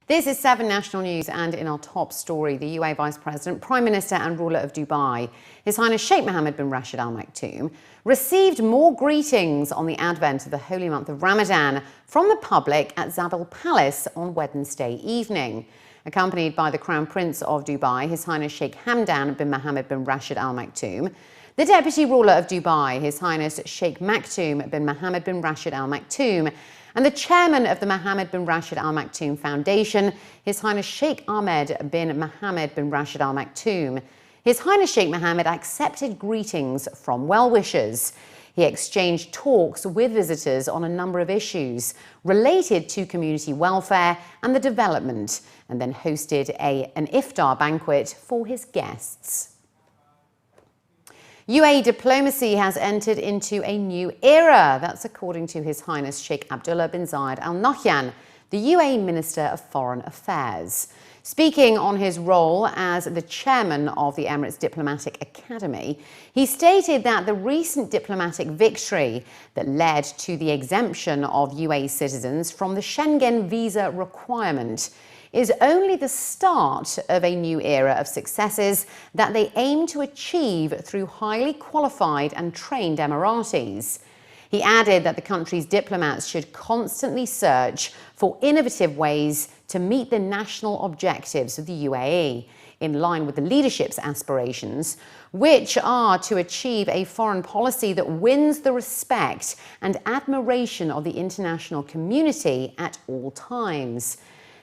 This is 7 National News, and in our top story, the UAE Vice President, Prime Minister and ruler of Dubai, His Highness Sheikh Mohammed bin Rashid Al Maktoum, received more greetings on the advent of the holy month of Ramadan from the public at Zabeel Palace on Wednesday evening. Accompanied by the Crown Prince of Dubai, His Highness Sheikh Hamdan bin Mohammed bin Rashid Al Maktoum, the Deputy Ruler of Dubai, His Highness Sheikh Maktoum bin Mohammed bin Rashid Al Maktoum, and the chairman of the Mohammed bin Rashid Al Maktoum Foundation, His Highness Sheikh Ahmed bin Mohammed bin Rashid Al Maktoum. His Highness Sheikh Mohammed accepted greetings from well-wishers. He exchanged talks with visitors on a number of issues related to community welfare and the development, and then hosted an iftar banquet for his guests. UAE diplomacy has entered into a new era. That's according to His Highness Sheikh Abdullah bin Zayed Al Nahyan, the UAE Minister of Foreign Affairs. Speaking on his role as the chairman of the Emirates Diplomatic Academy, he stated that the recent diplomatic victory that led to the exemption of UAE citizens from the Schengen visa requirement is only the start of a new era of successes that they aim to achieve through highly qualified and trained Emiratis. He added that the country's diplomats should constantly search for innovative ways to meet the national objectives of the UAE, in line with the leadership's aspirations, which are to achieve a foreign policy that wins the respect and admiration of the international community at all times.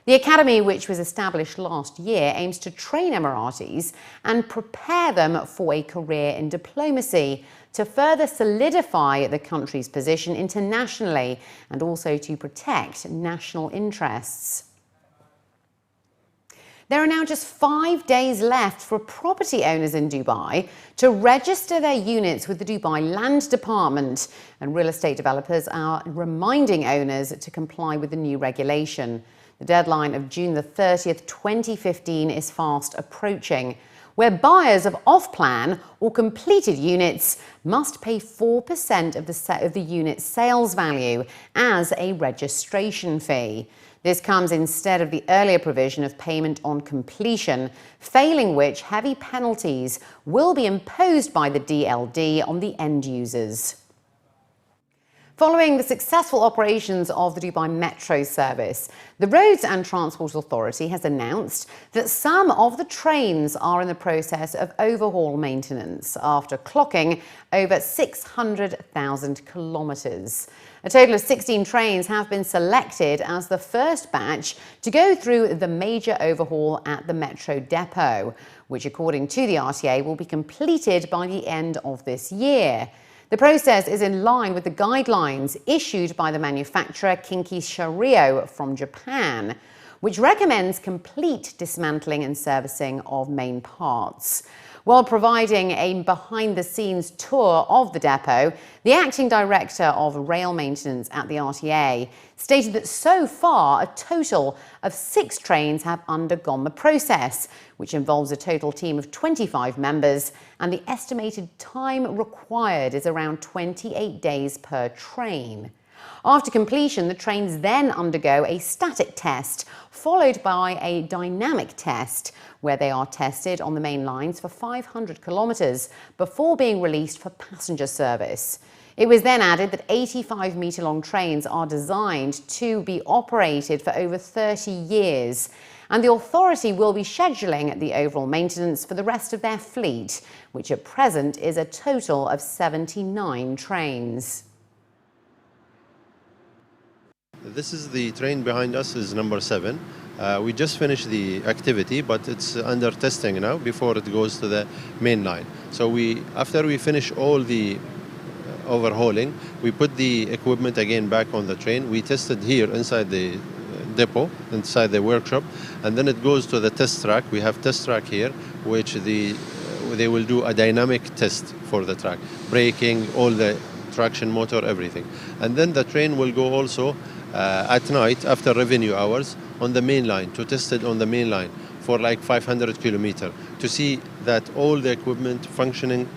The Academy, which was established last year, aims to train Emiratis and prepare them for a career in diplomacy to further solidify the country's position internationally and also to protect national interests. There are now just 5 days left for property owners in Dubai to register their units with the Dubai Land Department, and real estate developers are reminding owners to comply with the new regulation. The deadline of June the 30th, 2015 is fast approaching, where buyers of off-plan or completed units must pay 4% of the unit's sales value as a registration fee. This comes instead of the earlier provision of payment on completion, failing which heavy penalties will be imposed by the DLD on the end users. Following the successful operations of the Dubai Metro service, the Roads and Transport Authority has announced that some of the trains are in the process of overhaul maintenance after clocking over 600,000 kilometres. A total of 16 trains have been selected as the first batch to go through the major overhaul at the Metro depot, which, according to the RTA, will be completed by the end of this year. The process is in line with the guidelines issued by the manufacturer Kinki Shario from Japan, which recommends complete dismantling and servicing of main parts. While providing a behind-the-scenes tour of the depot, the acting director of rail maintenance at the RTA stated that so far a total of 6 trains have undergone the process, which involves a total team of 25 members, and the estimated time required is around 28 days per train. After completion, the trains then undergo a static test, followed by a dynamic test, where they are tested on the main lines for 500 kilometres before being released for passenger service. It was then added that 85-metre-long trains are designed to be operated for over 30 years, and the authority will be scheduling the overall maintenance for the rest of their fleet, which at present is a total of 79 trains. This is the train behind us, is number 7. We just finished the activity, but it's under testing now before it goes to the main line. So after we finish all the overhauling, we put the equipment again back on the train. We tested here inside the depot, inside the workshop, and then it goes to the test track. We have test track here, which they will do a dynamic test for the track, braking, all the traction motor, everything. And then the train will go also at night after revenue hours on the main line, to test it on the main line for like 500 kilometers to see that all the equipment functioning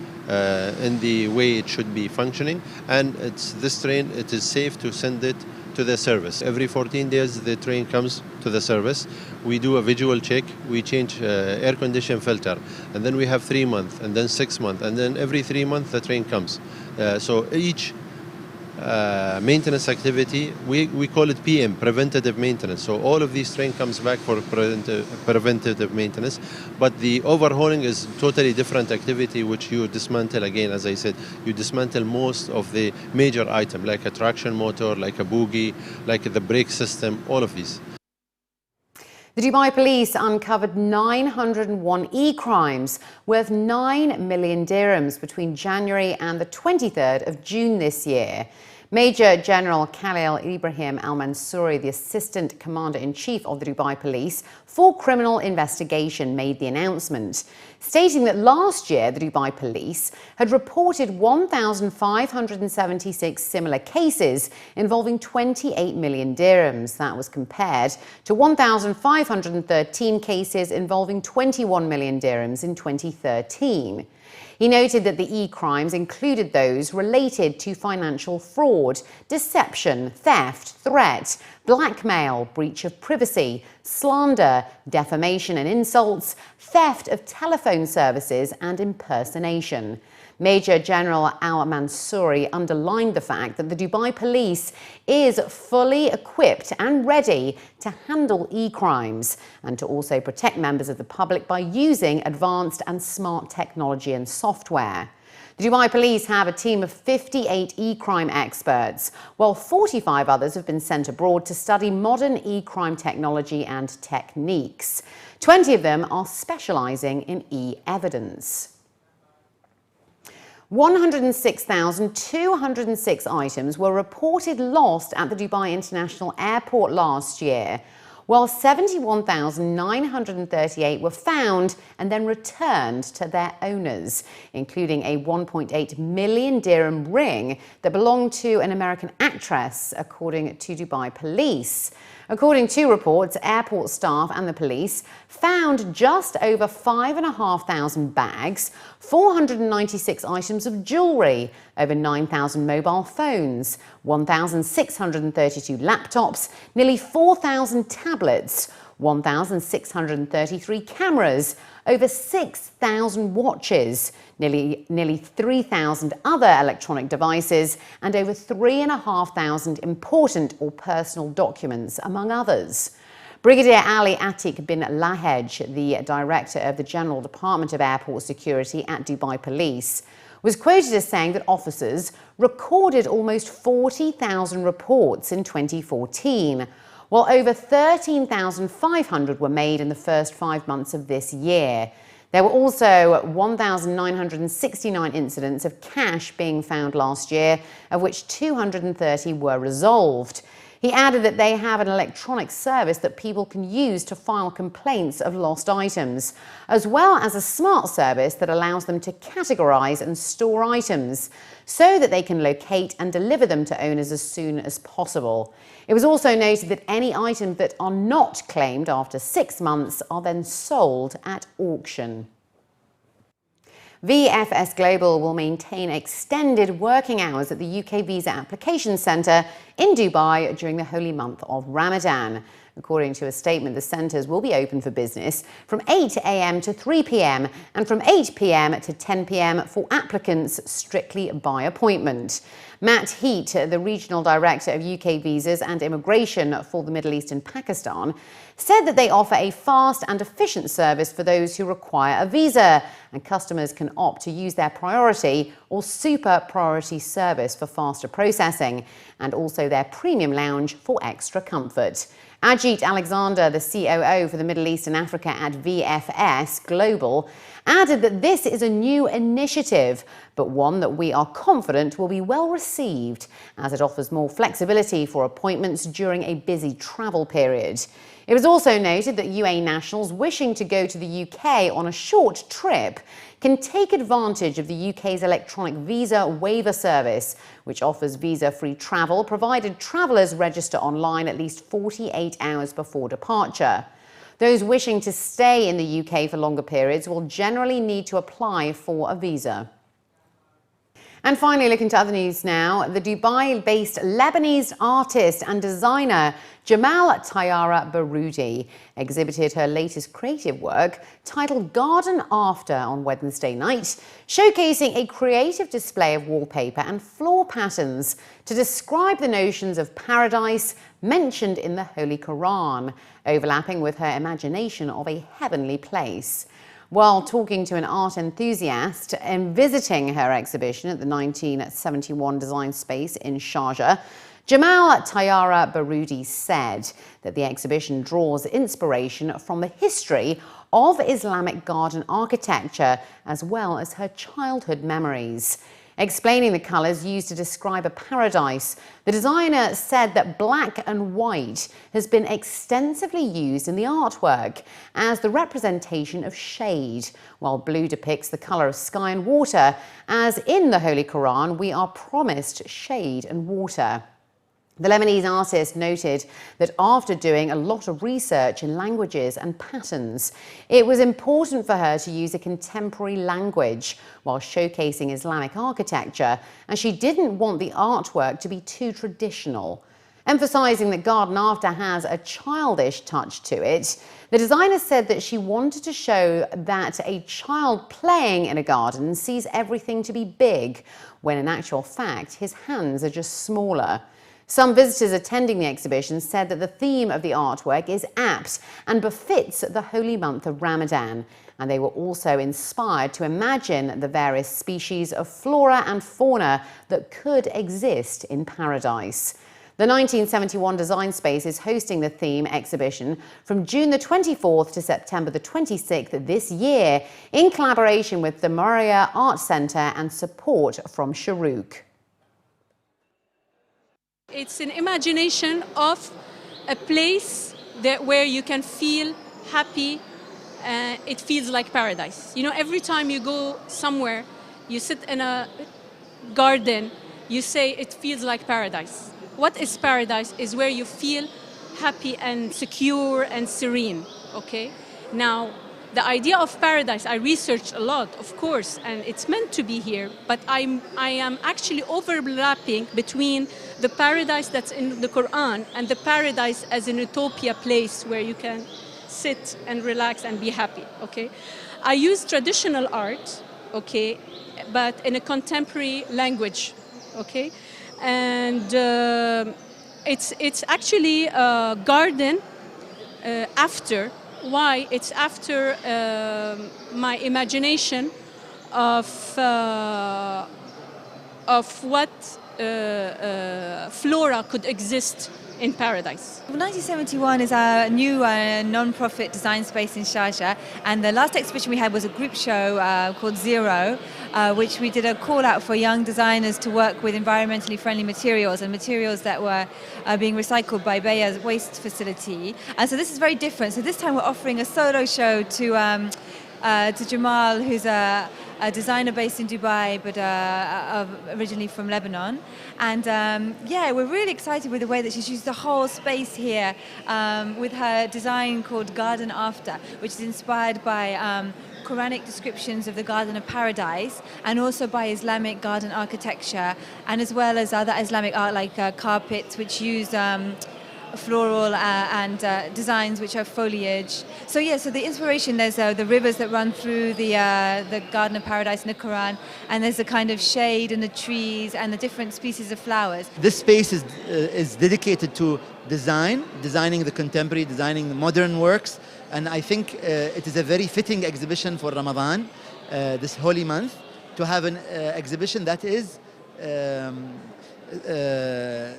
in the way it should be functioning, and this train, it is safe to send it to the service. Every 14 days, the train comes to the service. We do a visual check. We change air condition filter. And then we have 3 months, and then 6 months. And then every 3 months, the train comes. So each maintenance activity, we call it PM, preventative maintenance. So all of these train comes back for preventative maintenance, but the overhauling is totally different activity, which you dismantle again. As I said, you dismantle most of the major item, like a traction motor, like a bogie, like the brake system, all of these. The Dubai police uncovered 901 e-crimes worth 9 million dirhams between January and the 23rd of June this year. Major General Khalil Ibrahim Al-Mansouri, the Assistant Commander-in-Chief of the Dubai Police for Criminal Investigation, made the announcement, stating that last year the Dubai Police had reported 1,576 similar cases involving 28 million dirhams. That was compared to 1,513 cases involving 21 million dirhams in 2013. He noted that the e-crimes included those related to financial fraud, deception, theft, threat, blackmail, breach of privacy, slander, defamation and insults, theft of telephone services and impersonation. Major General Al-Mansouri underlined the fact that the Dubai Police is fully equipped and ready to handle e-crimes and to also protect members of the public by using advanced and smart technology and software. The Dubai Police have a team of 58 e-crime experts, while 45 others have been sent abroad to study modern e-crime technology and techniques. 20 of them are specialising in e-evidence. 106,206 items were reported lost at the Dubai International Airport last year, while 71,938 were found and then returned to their owners, including a 1.8 million dirham ring that belonged to an American actress, according to Dubai Police. According to reports, airport staff and the police found just over 5,500 bags, 496 items of jewellery, over 9,000 mobile phones, 1,632 laptops, nearly 4,000 tablets, 1,633 cameras, over 6,000 watches, nearly 3,000 other electronic devices, and over 3,500 important or personal documents, among others. Brigadier Ali Atik bin Lahej, the director of the General Department of Airport Security at Dubai Police, was quoted as saying that officers recorded almost 40,000 reports in 2014, while over 13,500 were made in the first 5 months of this year. There were also 1,969 incidents of cash being found last year, of which 230 were resolved. He added that they have an electronic service that people can use to file complaints of lost items, as well as a smart service that allows them to categorize and store items so that they can locate and deliver them to owners as soon as possible. It was also noted that any items that are not claimed after 6 months are then sold at auction. VFS Global will maintain extended working hours at the UK Visa Application Centre in Dubai during the holy month of Ramadan. According to a statement, the centres will be open for business from 8 a.m. to 3 p.m. and from 8 p.m. to 10 p.m. for applicants strictly by appointment. Matt Heat, the Regional Director of UK Visas and Immigration for the Middle East and Pakistan, said that they offer a fast and efficient service for those who require a visa, and customers can opt to use their priority or super priority service for faster processing, and also their premium lounge for extra comfort. Ajit Alexander, the COO for the Middle East and Africa at VFS Global, added that this is a new initiative, but one that we are confident will be well received, as it offers more flexibility for appointments during a busy travel period. It was also noted that UAE nationals wishing to go to the UK on a short trip can take advantage of the UK's electronic visa waiver service, which offers visa-free travel provided travellers register online at least 48 hours before departure. Those wishing to stay in the UK for longer periods will generally need to apply for a visa. And finally, looking to other news now, the Dubai-based Lebanese artist and designer Jamal Tayara Baroudy exhibited her latest creative work titled Garden After on Wednesday night, showcasing a creative display of wallpaper and floor patterns to describe the notions of paradise mentioned in the Holy Quran, overlapping with her imagination of a heavenly place. While talking to an art enthusiast and visiting her exhibition at the 1971 design space in Sharjah, Jamal Tayara Baroudy said that the exhibition draws inspiration from the history of Islamic garden architecture as well as her childhood memories. Explaining the colours used to describe a paradise, the designer said that black and white has been extensively used in the artwork as the representation of shade, while blue depicts the colour of sky and water, as in the Holy Quran we are promised shade and water. The Lebanese artist noted that after doing a lot of research in languages and patterns, it was important for her to use a contemporary language while showcasing Islamic architecture, and she didn't want the artwork to be too traditional. Emphasising that Garden After has a childish touch to it, the designer said that she wanted to show that a child playing in a garden sees everything to be big, when in actual fact his hands are just smaller. Some visitors attending the exhibition said that the theme of the artwork is apt and befits the holy month of Ramadan, and they were also inspired to imagine the various species of flora and fauna that could exist in paradise. The 1971 design space is hosting the theme exhibition from June the 24th to September the 26th this year in collaboration with the Moria Art Centre and support from Sharouk. It's an imagination of a place where you can feel happy. It feels like paradise. You know, every time you go somewhere, you sit in a garden, you say it feels like paradise. What is paradise is where you feel happy and secure and serene, okay? Now, the idea of paradise, I researched a lot, of course, and it's meant to be here, but I am actually overlapping between the paradise that's in the Quran and the paradise as an utopia place where you can sit and relax and be happy, okay? I use traditional art, okay, but in a contemporary language, okay? And it's actually a garden after. Why? It's after my imagination of what flora could exist in paradise. 1971 is a new non-profit design space in Sharjah, and the last exhibition we had was a group show called Zero, which we did a call out for young designers to work with environmentally friendly materials and materials that were being recycled by Baya's waste facility. And so this is very different. So this time we're offering a solo show to Jamal, who's a designer based in Dubai, but originally from Lebanon. And yeah, we're really excited with the way that she's used the whole space here with her design called Garden After, which is inspired by Quranic descriptions of the Garden of Paradise and also by Islamic garden architecture, and as well as other Islamic art like carpets, which use floral and designs which are foliage. So yeah, so the inspiration, there's the rivers that run through the Garden of Paradise in the Quran, and there's the kind of shade and the trees and the different species of flowers. This space is dedicated to designing the contemporary, designing the modern works, and I think it is a very fitting exhibition for Ramadan, this holy month, to have an exhibition that is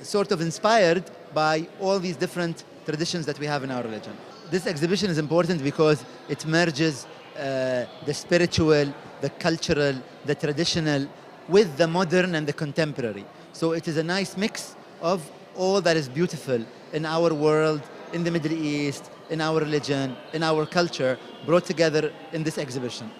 sort of inspired by all these different traditions that we have in our religion. This exhibition is important because it merges the spiritual, the cultural, the traditional with the modern and the contemporary. So it is a nice mix of all that is beautiful in our world, in the Middle East, in our religion, in our culture, brought together in this exhibition.